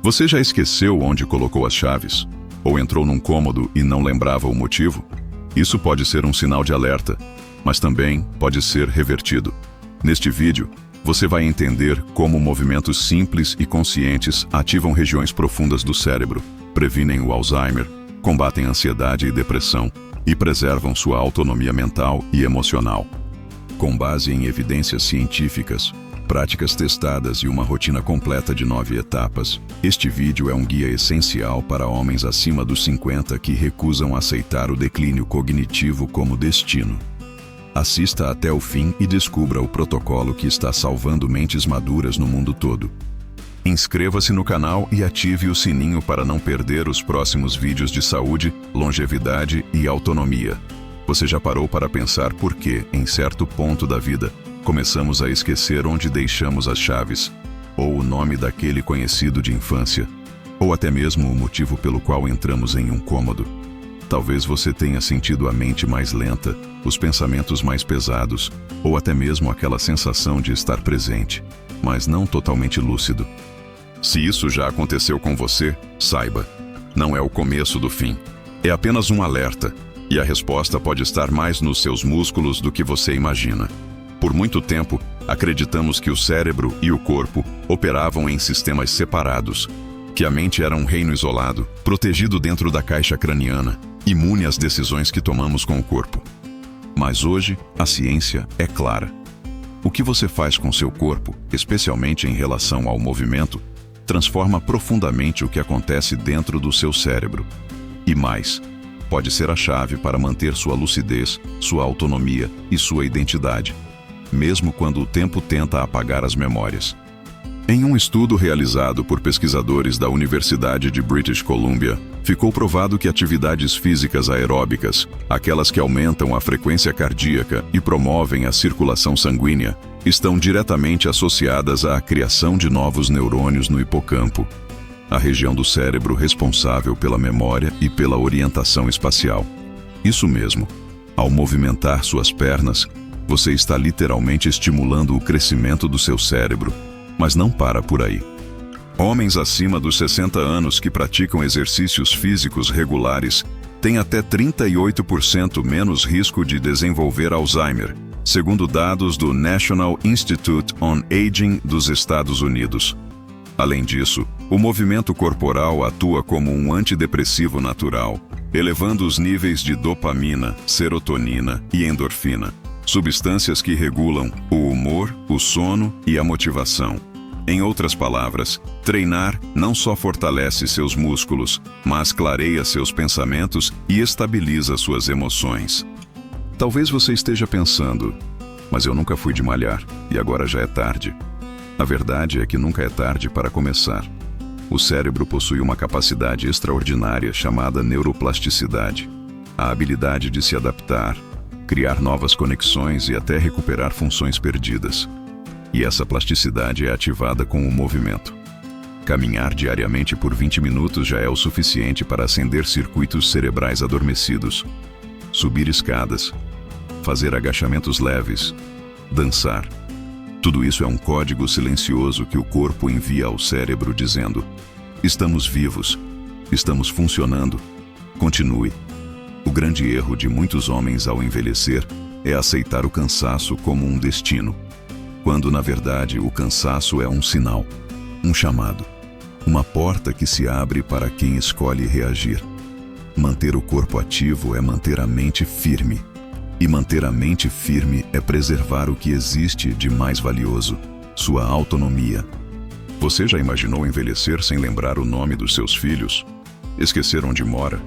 Você já esqueceu onde colocou as chaves? Ou entrou num cômodo e não lembrava o motivo? Isso pode ser um sinal de alerta, mas também pode ser revertido. Neste vídeo, você vai entender como movimentos simples e conscientes ativam regiões profundas do cérebro, previnem o Alzheimer, combatem ansiedade e depressão e preservam sua autonomia mental e emocional. Com base em evidências científicas, práticas testadas e uma rotina completa de 9 etapas, este vídeo é um guia essencial para homens acima dos 50 que recusam aceitar o declínio cognitivo como destino. Assista até o fim e descubra o protocolo que está salvando mentes maduras no mundo todo. Inscreva-se no canal e ative o sininho para não perder os próximos vídeos de saúde, longevidade e autonomia. Você já parou para pensar por que, em certo ponto da vida, começamos a esquecer onde deixamos as chaves, ou o nome daquele conhecido de infância, ou até mesmo o motivo pelo qual entramos em um cômodo? Talvez você tenha sentido a mente mais lenta, os pensamentos mais pesados, ou até mesmo aquela sensação de estar presente, mas não totalmente lúcido. Se isso já aconteceu com você, saiba, não é o começo do fim. É apenas um alerta, e a resposta pode estar mais nos seus músculos do que você imagina. Por muito tempo, acreditamos que o cérebro e o corpo operavam em sistemas separados, que a mente era um reino isolado, protegido dentro da caixa craniana, imune às decisões que tomamos com o corpo. Mas hoje, a ciência é clara. O que você faz com seu corpo, especialmente em relação ao movimento, transforma profundamente o que acontece dentro do seu cérebro. E mais, pode ser a chave para manter sua lucidez, sua autonomia e sua identidade, mesmo quando o tempo tenta apagar as memórias. Em um estudo realizado por pesquisadores da Universidade de British Columbia, ficou provado que atividades físicas aeróbicas, aquelas que aumentam a frequência cardíaca e promovem a circulação sanguínea, estão diretamente associadas à criação de novos neurônios no hipocampo, a região do cérebro responsável pela memória e pela orientação espacial. Isso mesmo, ao movimentar suas pernas, você está literalmente estimulando o crescimento do seu cérebro, mas não para por aí. Homens acima dos 60 anos que praticam exercícios físicos regulares têm até 38% menos risco de desenvolver Alzheimer, segundo dados do National Institute on Aging dos Estados Unidos. Além disso, o movimento corporal atua como um antidepressivo natural, elevando os níveis de dopamina, serotonina e endorfina, substâncias que regulam o humor, o sono e a motivação. Em outras palavras, treinar não só fortalece seus músculos, mas clareia seus pensamentos e estabiliza suas emoções. Talvez você esteja pensando, mas eu nunca fui de malhar e agora já é tarde. A verdade é que nunca é tarde para começar. O cérebro possui uma capacidade extraordinária chamada neuroplasticidade, a habilidade de se adaptar, criar novas conexões e até recuperar funções perdidas. E essa plasticidade é ativada com o movimento. Caminhar diariamente por 20 minutos já é o suficiente para acender circuitos cerebrais adormecidos. Subir escadas, fazer agachamentos leves, dançar. Tudo isso é um código silencioso que o corpo envia ao cérebro dizendo: estamos vivos, estamos funcionando, continue. O grande erro de muitos homens ao envelhecer é aceitar o cansaço como um destino, quando na verdade o cansaço é um sinal, um chamado, uma porta que se abre para quem escolhe reagir. Manter o corpo ativo é manter a mente firme, e manter a mente firme é preservar o que existe de mais valioso, sua autonomia. Você já imaginou envelhecer sem lembrar o nome dos seus filhos? Esquecer onde mora?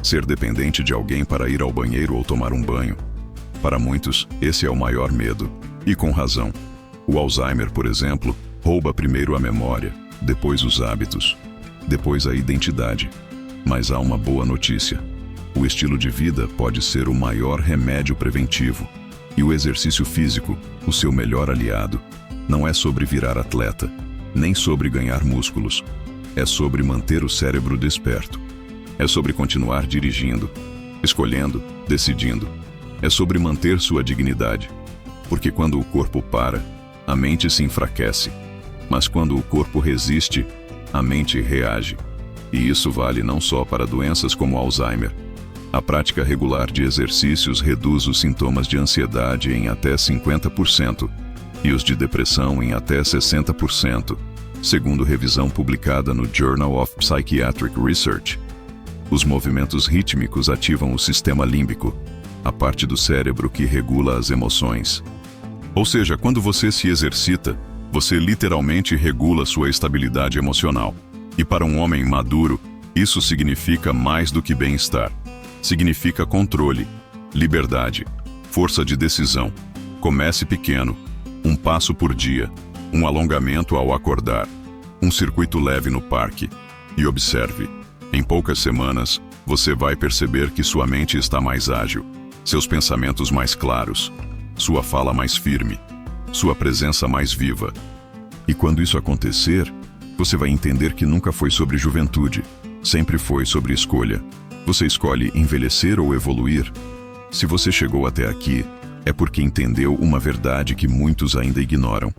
Ser dependente de alguém para ir ao banheiro ou tomar um banho? Para muitos, esse é o maior medo, e com razão. O Alzheimer, por exemplo, rouba primeiro a memória, depois os hábitos, depois a identidade. Mas há uma boa notícia. O estilo de vida pode ser o maior remédio preventivo, e o exercício físico, o seu melhor aliado. Não é sobre virar atleta, nem sobre ganhar músculos. É sobre manter o cérebro desperto. É sobre continuar dirigindo, escolhendo, decidindo. É sobre manter sua dignidade. Porque quando o corpo para, a mente se enfraquece. Mas quando o corpo resiste, a mente reage. E isso vale não só para doenças como Alzheimer. A prática regular de exercícios reduz os sintomas de ansiedade em até 50% e os de depressão em até 60%, segundo revisão publicada no Journal of Psychiatric Research. Os movimentos rítmicos ativam o sistema límbico, a parte do cérebro que regula as emoções. Ou seja, quando você se exercita, você literalmente regula sua estabilidade emocional. E para um homem maduro, isso significa mais do que bem-estar. Significa controle, liberdade, força de decisão. Comece pequeno, um passo por dia, um alongamento ao acordar, um circuito leve no parque. E observe, em poucas semanas, você vai perceber que sua mente está mais ágil, seus pensamentos mais claros, sua fala mais firme, sua presença mais viva. E quando isso acontecer, você vai entender que nunca foi sobre juventude, sempre foi sobre escolha. Você escolhe envelhecer ou evoluir. Se você chegou até aqui, é porque entendeu uma verdade que muitos ainda ignoram.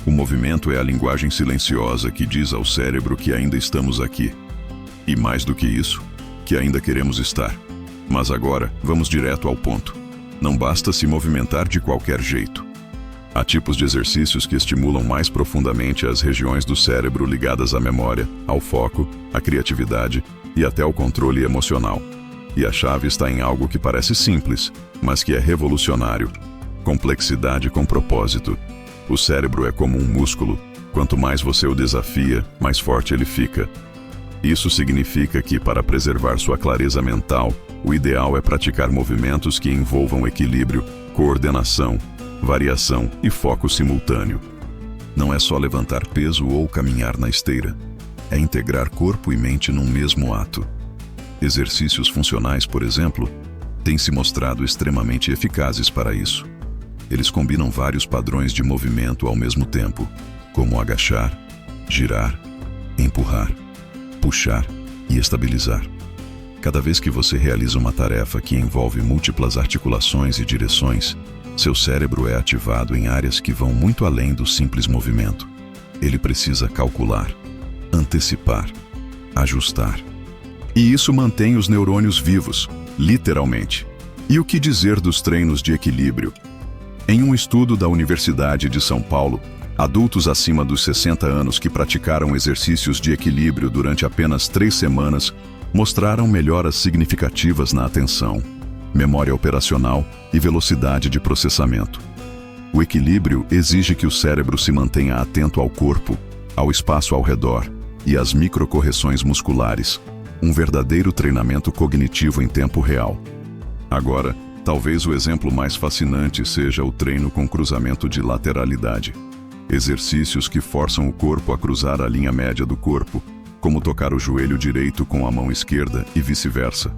O movimento é a linguagem silenciosa que diz ao cérebro que ainda estamos aqui. E mais do que isso, que ainda queremos estar. Mas agora, vamos direto ao ponto. Não basta se movimentar de qualquer jeito. Há tipos de exercícios que estimulam mais profundamente as regiões do cérebro ligadas à memória, ao foco, à criatividade e até ao controle emocional. E a chave está em algo que parece simples, mas que é revolucionário. Complexidade com propósito. O cérebro é como um músculo. Quanto mais você o desafia, mais forte ele fica. Isso significa que, para preservar sua clareza mental, o ideal é praticar movimentos que envolvam equilíbrio, coordenação, variação e foco simultâneo. Não é só levantar peso ou caminhar na esteira. É integrar corpo e mente num mesmo ato. Exercícios funcionais, por exemplo, têm se mostrado extremamente eficazes para isso. Eles combinam vários padrões de movimento ao mesmo tempo, como agachar, girar, empurrar, puxar e estabilizar. Cada vez que você realiza uma tarefa que envolve múltiplas articulações e direções, seu cérebro é ativado em áreas que vão muito além do simples movimento. Ele precisa calcular, antecipar, ajustar. E isso mantém os neurônios vivos, literalmente. E o que dizer dos treinos de equilíbrio? Em um estudo da Universidade de São Paulo, adultos acima dos 60 anos que praticaram exercícios de equilíbrio durante apenas 3 semanas mostraram melhoras significativas na atenção, memória operacional e velocidade de processamento. O equilíbrio exige que o cérebro se mantenha atento ao corpo, ao espaço ao redor e às microcorreções musculares, um verdadeiro treinamento cognitivo em tempo real. Agora, talvez o exemplo mais fascinante seja o treino com cruzamento de lateralidade. Exercícios que forçam o corpo a cruzar a linha média do corpo, como tocar o joelho direito com a mão esquerda e vice-versa.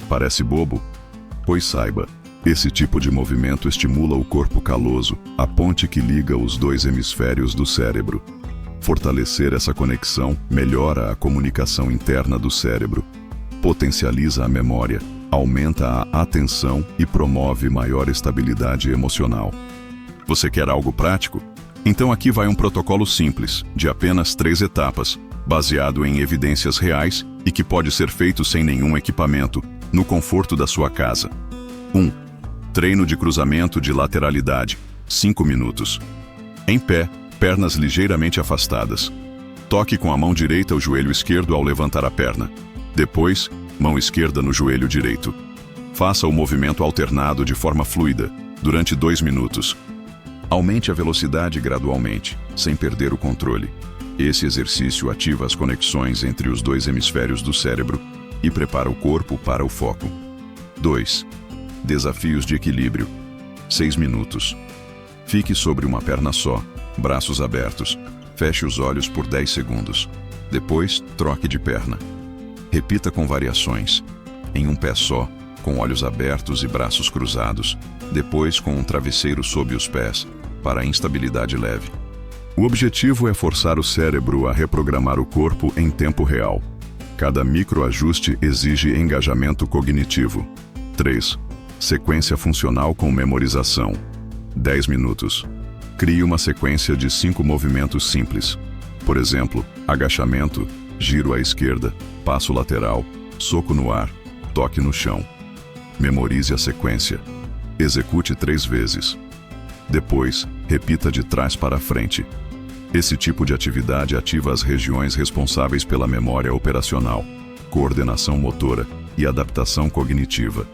Parece bobo? Pois saiba, esse tipo de movimento estimula o corpo caloso, a ponte que liga os 2 hemisférios do cérebro. Fortalecer essa conexão melhora a comunicação interna do cérebro, potencializa a memória, aumenta a atenção e promove maior estabilidade emocional. Você quer algo prático? Então aqui vai um protocolo simples, de apenas 3 etapas, baseado em evidências reais e que pode ser feito sem nenhum equipamento, no conforto da sua casa. 1. Treino de cruzamento de lateralidade, 5 minutos. Em pé, pernas ligeiramente afastadas. Toque com a mão direita o joelho esquerdo ao levantar a perna. Depois, mão esquerda no joelho direito. Faça o movimento alternado de forma fluida, durante 2 minutos. Aumente a velocidade gradualmente, sem perder o controle. Esse exercício ativa as conexões entre os 2 hemisférios do cérebro e prepara o corpo para o foco. 2. Desafios de equilíbrio. 6 minutos. Fique sobre uma perna só, braços abertos. Feche os olhos por 10 segundos. Depois, troque de perna. Repita com variações. Em um pé só, com olhos abertos e braços cruzados. Depois, com um travesseiro sob os pés, para a instabilidade leve. O objetivo é forçar o cérebro a reprogramar o corpo em tempo real. Cada microajuste exige engajamento cognitivo. 3. Sequência funcional com memorização. 10 minutos. Crie uma sequência de 5 movimentos simples. Por exemplo, agachamento, giro à esquerda, passo lateral, soco no ar, toque no chão. Memorize a sequência. Execute 3 vezes. Depois, repita de trás para frente. Esse tipo de atividade ativa as regiões responsáveis pela memória operacional, coordenação motora e adaptação cognitiva.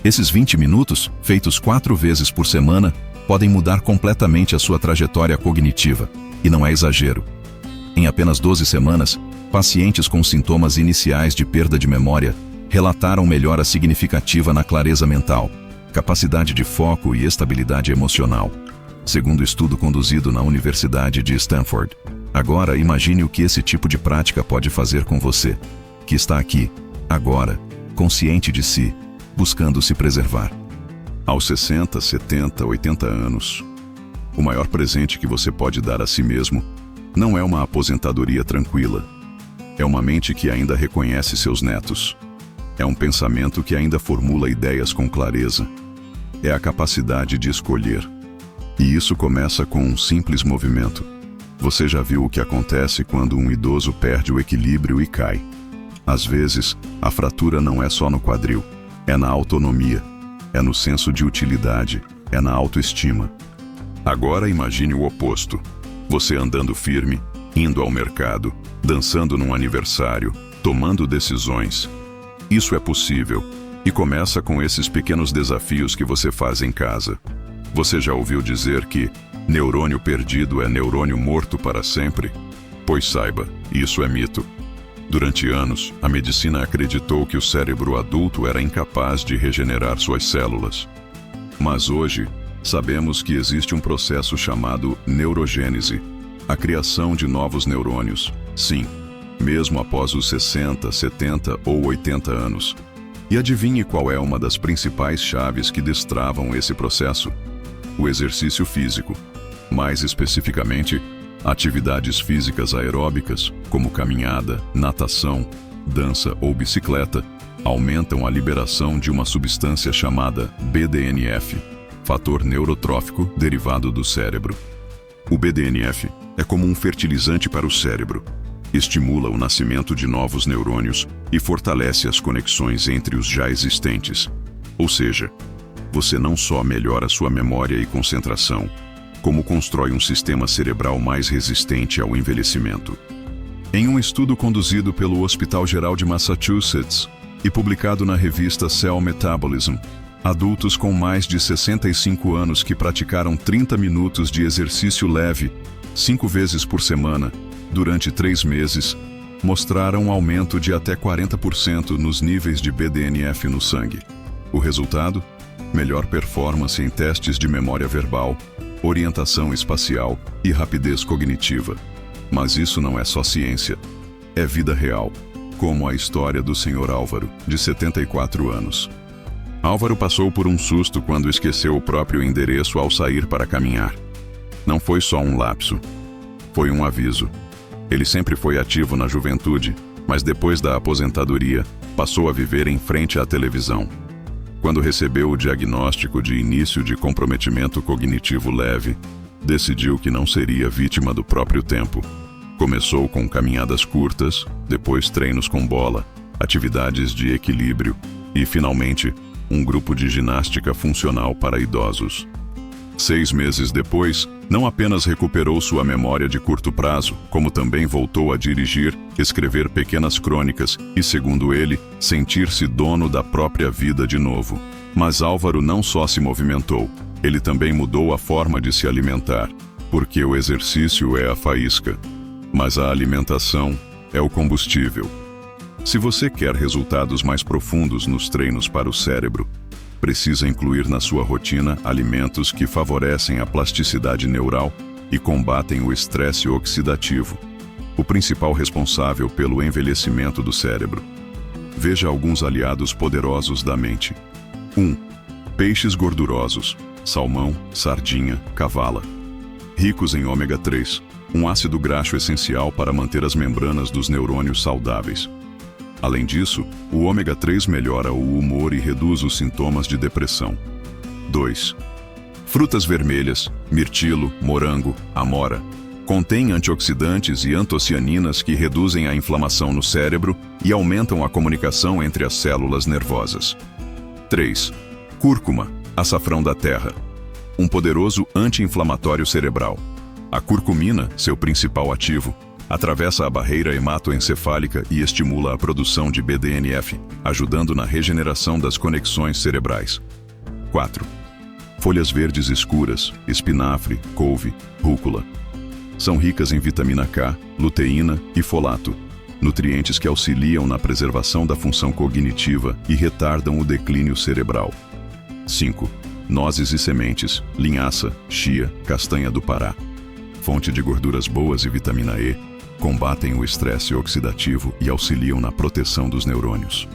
Esses 20 minutos, feitos 4 vezes por semana, podem mudar completamente a sua trajetória cognitiva, e não é exagero. Em apenas 12 semanas, pacientes com sintomas iniciais de perda de memória relataram melhora significativa na clareza mental, capacidade de foco e estabilidade emocional, segundo estudo conduzido na Universidade de Stanford. Agora, imagine o que esse tipo de prática pode fazer com você, que está aqui, agora, consciente de si, buscando se preservar. Aos 60, 70, 80 anos, o maior presente que você pode dar a si mesmo não é uma aposentadoria tranquila. É uma mente que ainda reconhece seus netos. É um pensamento que ainda formula ideias com clareza. É a capacidade de escolher. E isso começa com um simples movimento. Você já viu o que acontece quando um idoso perde o equilíbrio e cai? Às vezes, a fratura não é só no quadril, é na autonomia, é no senso de utilidade, é na autoestima. Agora imagine o oposto. Você andando firme, indo ao mercado, dançando num aniversário, tomando decisões. Isso é possível, e começa com esses pequenos desafios que você faz em casa. Você já ouviu dizer que neurônio perdido é neurônio morto para sempre? Pois saiba, isso é mito. Durante anos, a medicina acreditou que o cérebro adulto era incapaz de regenerar suas células. Mas hoje, sabemos que existe um processo chamado neurogênese, a criação de novos neurônios. Sim, mesmo após os 60, 70 ou 80 anos. E adivinhe qual é uma das principais chaves que destravam esse processo? O exercício físico. Mais especificamente, atividades físicas aeróbicas, como caminhada, natação, dança ou bicicleta, aumentam a liberação de uma substância chamada BDNF, fator neurotrófico derivado do cérebro. O BDNF é como um fertilizante para o cérebro. Estimula o nascimento de novos neurônios e fortalece as conexões entre os já existentes. Ou seja, você não só melhora sua memória e concentração, como constrói um sistema cerebral mais resistente ao envelhecimento. Em um estudo conduzido pelo Hospital Geral de Massachusetts e publicado na revista Cell Metabolism, adultos com mais de 65 anos que praticaram 30 minutos de exercício leve, 5 vezes por semana, durante 3 meses, mostraram um aumento de até 40% nos níveis de BDNF no sangue. O resultado? Melhor performance em testes de memória verbal, orientação espacial e rapidez cognitiva. Mas isso não é só ciência. É vida real, como a história do Sr. Álvaro, de 74 anos. Álvaro passou por um susto quando esqueceu o próprio endereço ao sair para caminhar. Não foi só um lapso. Foi um aviso. Ele sempre foi ativo na juventude, mas depois da aposentadoria, passou a viver em frente à televisão. Quando recebeu o diagnóstico de início de comprometimento cognitivo leve, decidiu que não seria vítima do próprio tempo. Começou com caminhadas curtas, depois treinos com bola, atividades de equilíbrio e, finalmente, um grupo de ginástica funcional para idosos. 6 meses depois, não apenas recuperou sua memória de curto prazo, como também voltou a dirigir, escrever pequenas crônicas e, segundo ele, sentir-se dono da própria vida de novo. Mas Álvaro não só se movimentou, ele também mudou a forma de se alimentar, porque o exercício é a faísca, mas a alimentação é o combustível. Se você quer resultados mais profundos nos treinos para o cérebro, precisa incluir na sua rotina alimentos que favorecem a plasticidade neural e combatem o estresse oxidativo, o principal responsável pelo envelhecimento do cérebro. Veja alguns aliados poderosos da mente. 1. Peixes gordurosos, salmão, sardinha, cavala. Ricos em ômega 3, um ácido graxo essencial para manter as membranas dos neurônios saudáveis. Além disso, o ômega 3 melhora o humor e reduz os sintomas de depressão. 2. Frutas vermelhas, mirtilo, morango, amora. Contém antioxidantes e antocianinas que reduzem a inflamação no cérebro e aumentam a comunicação entre as células nervosas. 3. Cúrcuma, açafrão da terra. Um poderoso anti-inflamatório cerebral. A curcumina, seu principal ativo, atravessa a barreira hematoencefálica e estimula a produção de BDNF, ajudando na regeneração das conexões cerebrais. 4. Folhas verdes escuras, espinafre, couve, rúcula. São ricas em vitamina K, luteína e folato, nutrientes que auxiliam na preservação da função cognitiva e retardam o declínio cerebral. 5. Nozes e sementes, linhaça, chia, castanha do Pará. Fonte de gorduras boas e vitamina E, combatem o estresse oxidativo e auxiliam na proteção dos neurônios.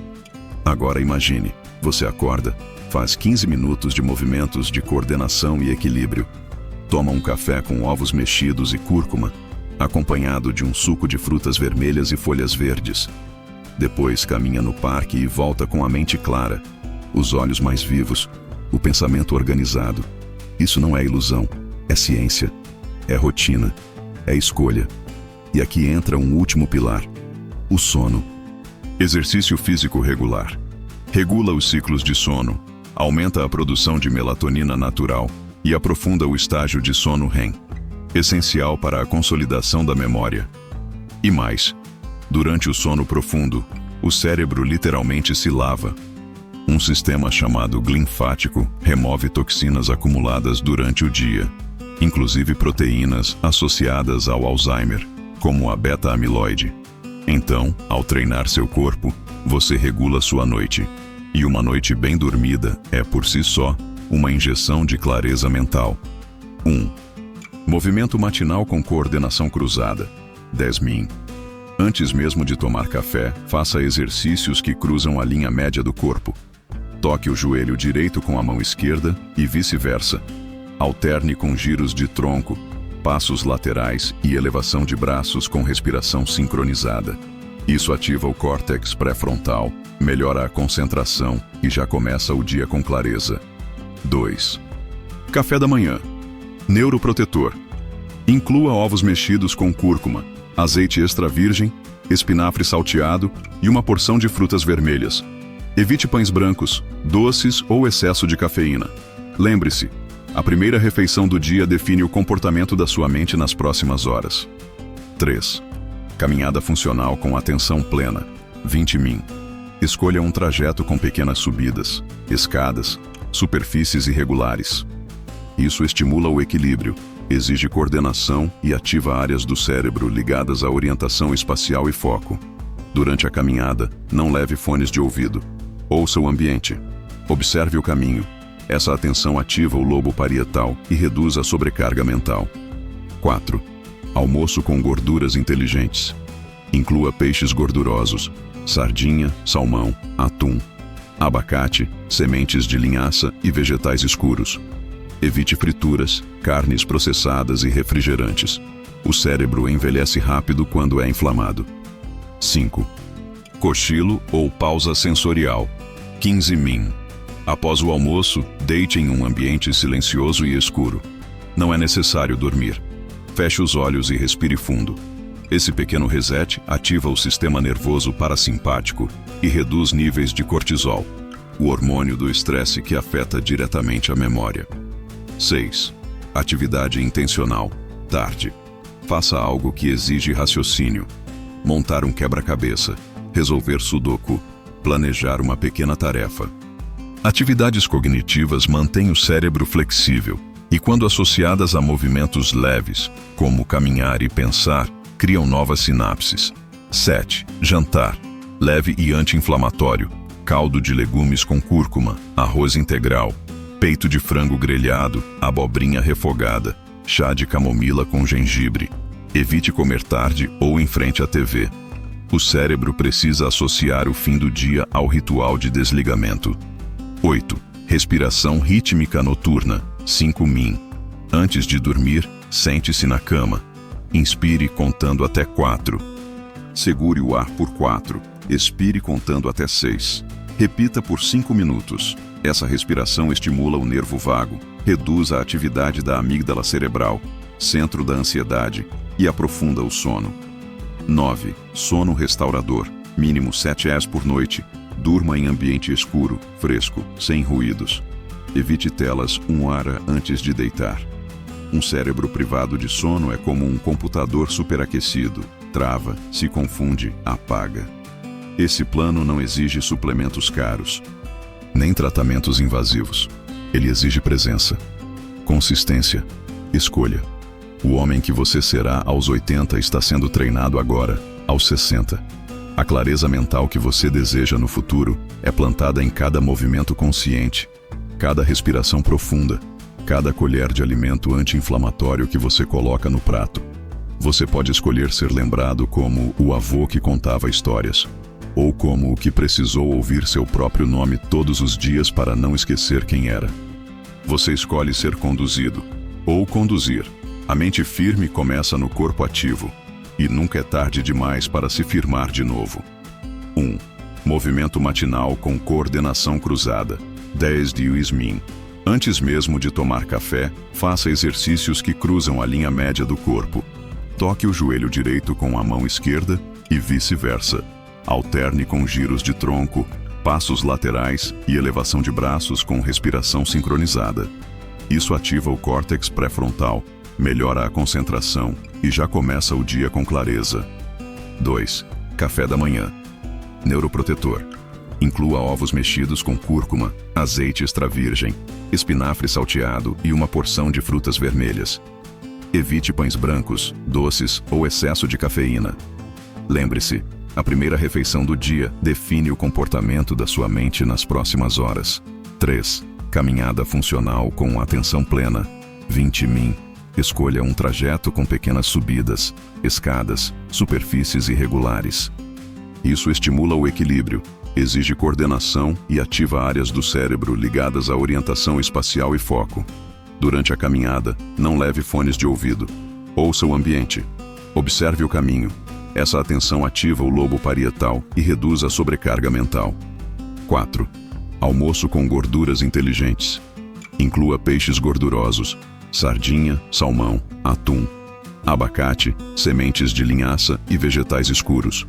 Agora imagine, você acorda, faz 15 minutos de movimentos de coordenação e equilíbrio, toma um café com ovos mexidos e cúrcuma, acompanhado de um suco de frutas vermelhas e folhas verdes. Depois caminha no parque e volta com a mente clara, os olhos mais vivos, o pensamento organizado. Isso não é ilusão, é ciência, é rotina, é escolha. E aqui entra um último pilar: o sono. Exercício físico regular. Regula os ciclos de sono, aumenta a produção de melatonina natural e aprofunda o estágio de sono REM, essencial para a consolidação da memória. E mais, durante o sono profundo, o cérebro literalmente se lava. Um sistema chamado linfático remove toxinas acumuladas durante o dia, inclusive proteínas associadas ao Alzheimer, como a beta-amiloide. Então, ao treinar seu corpo, você regula sua noite. E uma noite bem dormida é, por si só, uma injeção de clareza mental. 1. Movimento matinal com coordenação cruzada. 10 min. Antes mesmo de tomar café, faça exercícios que cruzam a linha média do corpo. Toque o joelho direito com a mão esquerda e vice-versa. Alterne com giros de tronco, passos laterais e elevação de braços com respiração sincronizada. Isso ativa o córtex pré-frontal, melhora a concentração e já começa o dia com clareza. 2. Café da manhã. Neuroprotetor. Inclua ovos mexidos com cúrcuma, azeite extra virgem, espinafre salteado e uma porção de frutas vermelhas. Evite pães brancos, doces ou excesso de cafeína. Lembre-se, a primeira refeição do dia define o comportamento da sua mente nas próximas horas. 3. Caminhada funcional com atenção plena. 20 min. Escolha um trajeto com pequenas subidas, escadas, superfícies irregulares. Isso estimula o equilíbrio, exige coordenação e ativa áreas do cérebro ligadas à orientação espacial e foco. Durante a caminhada, não leve fones de ouvido. Ouça o ambiente. Observe o caminho. Essa atenção ativa o lobo parietal e reduz a sobrecarga mental. 4. Almoço com gorduras inteligentes. Inclua peixes gordurosos, sardinha, salmão, atum, abacate, sementes de linhaça e vegetais escuros. Evite frituras, carnes processadas e refrigerantes. O cérebro envelhece rápido quando é inflamado. 5. Cochilo ou pausa sensorial. 15 min. Após o almoço, deite em um ambiente silencioso e escuro. Não é necessário dormir. Feche os olhos e respire fundo. Esse pequeno reset ativa o sistema nervoso parasimpático e reduz níveis de cortisol, o hormônio do estresse que afeta diretamente a memória. 6. Atividade intencional. Tarde. Faça algo que exige raciocínio. Montar um quebra-cabeça, resolver sudoku, planejar uma pequena tarefa. Atividades cognitivas mantêm o cérebro flexível e, quando associadas a movimentos leves, como caminhar e pensar, criam novas sinapses. 7. Jantar. Leve e anti-inflamatório. Caldo de legumes com cúrcuma, arroz integral, peito de frango grelhado, abobrinha refogada, chá de camomila com gengibre. Evite comer tarde ou em frente à TV. O cérebro precisa associar o fim do dia ao ritual de desligamento. 8. Respiração rítmica noturna. 5 min. Antes de dormir, sente-se na cama. Inspire contando até 4. Segure o ar por 4. Expire contando até 6. Repita por 5 minutos. Essa respiração estimula o nervo vago, reduz a atividade da amígdala cerebral, centro da ansiedade, e aprofunda o sono. 9. Sono restaurador, mínimo 7 horas por noite. Durma em ambiente escuro, fresco, sem ruídos. Evite telas 1 hora antes de deitar. Um cérebro privado de sono é como um computador superaquecido. Trava, se confunde, apaga. Esse plano não exige suplementos caros, nem tratamentos invasivos. Ele exige presença, consistência, escolha. O homem que você será aos 80 está sendo treinado agora, aos 60. A clareza mental que você deseja no futuro é plantada em cada movimento consciente, cada respiração profunda, cada colher de alimento anti-inflamatório que você coloca no prato. Você pode escolher ser lembrado como o avô que contava histórias, ou como o que precisou ouvir seu próprio nome todos os dias para não esquecer quem era. Você escolhe ser conduzido, ou conduzir. A mente firme começa no corpo ativo, e nunca é tarde demais para se firmar de novo. 1. Movimento matinal com coordenação cruzada. 10 dias min. Antes mesmo de tomar café, faça exercícios que cruzam a linha média do corpo. Toque o joelho direito com a mão esquerda e vice-versa. Alterne com giros de tronco, passos laterais e elevação de braços com respiração sincronizada. Isso ativa o córtex pré-frontal, melhora a concentração e já começa o dia com clareza. 2. Café da manhã. Neuroprotetor. Inclua ovos mexidos com cúrcuma, azeite extra virgem, espinafre salteado e uma porção de frutas vermelhas. Evite pães brancos, doces ou excesso de cafeína. Lembre-se, a primeira refeição do dia define o comportamento da sua mente nas próximas horas. 3. Caminhada funcional com atenção plena. 20 min. Escolha um trajeto com pequenas subidas, escadas, superfícies irregulares. Isso estimula o equilíbrio, exige coordenação e ativa áreas do cérebro ligadas à orientação espacial e foco. Durante a caminhada, não leve fones de ouvido. Ouça o ambiente. Observe o caminho. Essa atenção ativa o lobo parietal e reduz a sobrecarga mental. 4. Almoço com gorduras inteligentes. Inclua peixes gordurosos, sardinha, salmão, atum, abacate, sementes de linhaça e vegetais escuros.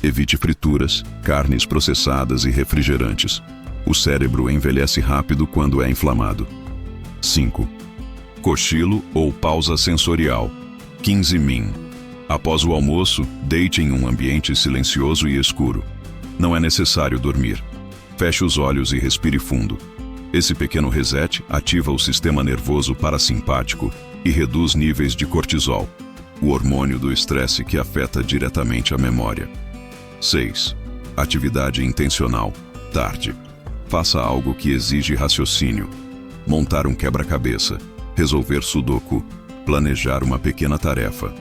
Evite frituras, carnes processadas e refrigerantes. O cérebro envelhece rápido quando é inflamado. 5. Cochilo ou pausa sensorial. 15 min. Após o almoço, deite em um ambiente silencioso e escuro. Não é necessário dormir. Feche os olhos e respire fundo. Esse pequeno reset ativa o sistema nervoso parasimpático e reduz níveis de cortisol, o hormônio do estresse que afeta diretamente a memória. 6. Atividade intencional. Tarde. Faça algo que exige raciocínio. Montar um quebra-cabeça, resolver sudoku, planejar uma pequena tarefa.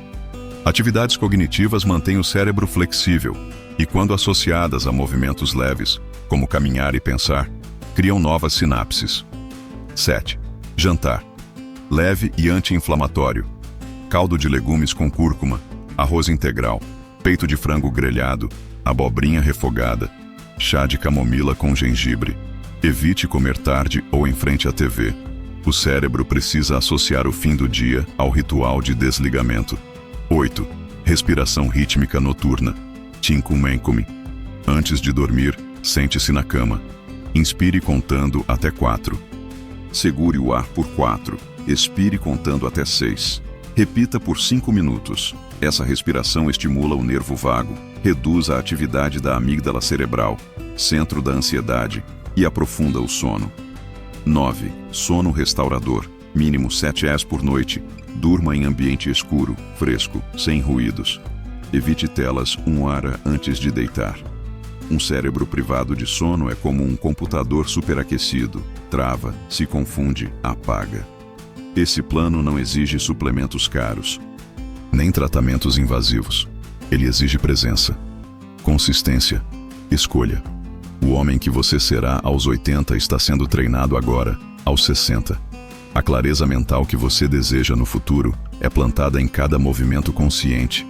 Atividades cognitivas mantêm o cérebro flexível e, quando associadas a movimentos leves, como caminhar e pensar, criam novas sinapses. 7. Jantar. Leve e anti-inflamatório. Caldo de legumes com cúrcuma, arroz integral, peito de frango grelhado, abobrinha refogada, chá de camomila com gengibre. Evite comer tarde ou em frente à TV. O cérebro precisa associar o fim do dia ao ritual de desligamento. 8. Respiração rítmica noturna. Tinkumenkumi. Antes de dormir, sente-se na cama. Inspire contando até 4. Segure o ar por 4. Expire contando até 6. Repita por 5 minutos. Essa respiração estimula o nervo vago, reduz a atividade da amígdala cerebral, centro da ansiedade, e aprofunda o sono. 9. Sono restaurador. Mínimo 7 horas por noite. Durma em ambiente escuro, fresco, sem ruídos. Evite telas 1 hora antes de deitar. Um cérebro privado de sono é como um computador superaquecido. Trava, se confunde, apaga. Esse plano não exige suplementos caros, nem tratamentos invasivos. Ele exige presença, consistência, escolha. O homem que você será aos 80 está sendo treinado agora, aos 60. A clareza mental que você deseja no futuro é plantada em cada movimento consciente,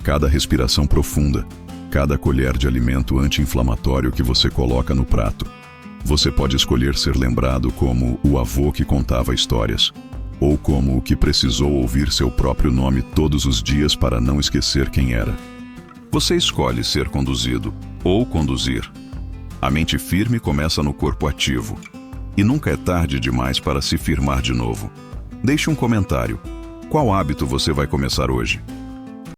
cada respiração profunda, cada colher de alimento anti-inflamatório que você coloca no prato. Você pode escolher ser lembrado como o avô que contava histórias, ou como o que precisou ouvir seu próprio nome todos os dias para não esquecer quem era. Você escolhe ser conduzido ou conduzir. A mente firme começa no corpo ativo. E nunca é tarde demais para se firmar de novo. Deixe um comentário. Qual hábito você vai começar hoje?